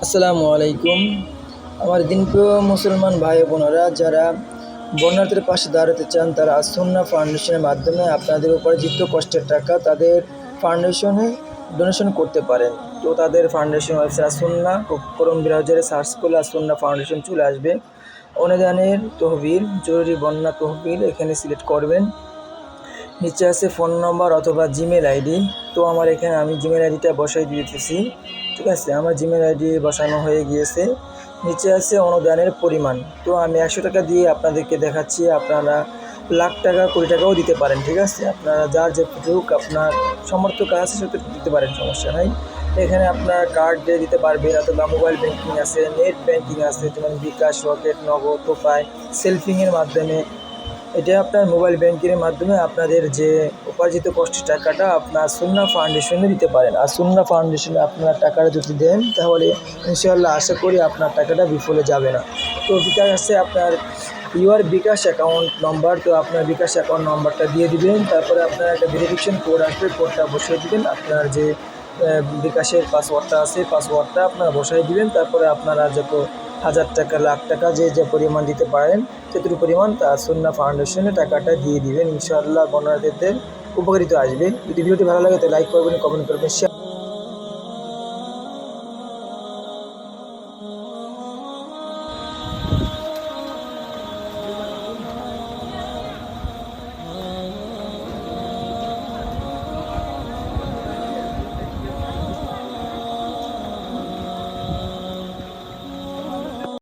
আসসালামু আলাইকুম। আমার দিনপ্রিয় মুসলমান ভাই বোনেরা, যারা বন্যার্থীর পাশে দাঁড়াতে চান, তারা আসুন্না ফাউন্ডেশনের মাধ্যমে আপনাদের উপার্জিত কষ্টের টাকা তাদের ফাউন্ডেশনে ডোনেশন করতে পারেন। তো তাদের ফাউন্ডেশন ওয়েবসাইট আসুন্না, ক্রোম ব্রাউজারে সার্চ করলে আসুন্না ফাউন্ডেশন চলে আসবে। অনুদানের তহবিল, জরুরি বন্যা তহবিল এখানে সিলেক্ট করবেন। নিচে আছে ফোন নম্বর অথবা জিমেল আইডি। তো আমার এখানে আমি জিমেল আইডিটা বসাই দিতেছি। ঠিক আছে, আমার জিমেল আইডি বসানো হয়ে গিয়েছে। নিচে আছে অনুদানের পরিমাণ। তো আমি 100 টাকা দিয়ে আপনাদেরকে দেখাচ্ছি, আপনারা লাখ টাকা, কোটি টাকাও দিতে পারেন। ঠিক আছে, আপনারা যার যেটুক আপনার সমর্থ আছে সেটুকু দিতে পারেন, সমস্যা নাই। এখানে আপনার কার্ড দিয়ে দিতে পারবেন, অথবা মোবাইল ব্যাংকিং আছে, নেট ব্যাংকিং আছে, যেমন বিকাশ, রকেট, নগদ, টোপাই, সেলফিংয়ের মাধ্যমে। এটা আপনার মোবাইল ব্যাংকিংয়ের মাধ্যমে আপনাদের যে উপার্জিত কষ্টের টাকাটা আপনার সুন্নাহ ফাউন্ডেশনে দিতে পারেন। আর সুন্নাহ ফাউন্ডেশনে আপনার টাকাটা যদি দেন, তাহলে ইনশাআল্লাহ আশা করি আপনার টাকাটা বিফলে যাবে না। তো বিকাশ আছে আপনার বিকাশ অ্যাকাউন্ট নম্বর। তো আপনার বিকাশ অ্যাকাউন্ট নম্বরটা দিয়ে দিবেন, তারপরে আপনার একটা ভেরিফিকেশন কোড আসবে, কোডটা বসিয়ে দিবেন। আপনার যে বিকাশের পাসওয়ার্ডটা আছে, পাসওয়ার্ডটা আপনারা বসাই দিবেন। তারপরে আপনারা যত হাজার টাকা, লাখ টাকা যে পরিমাণ দিতে পারেন, সেটুকু পরিমাণ তা সুন্নাহ ফাউন্ডেশনে টাকাটা দিয়ে দিবেন। ইনশাআল্লাহ বন্যার্থীদের উপকারিতা আসবে। যদি ভিডিওটি ভালো লাগে তো লাইক করবেন, কমেন্ট করবেন, শেয়ার।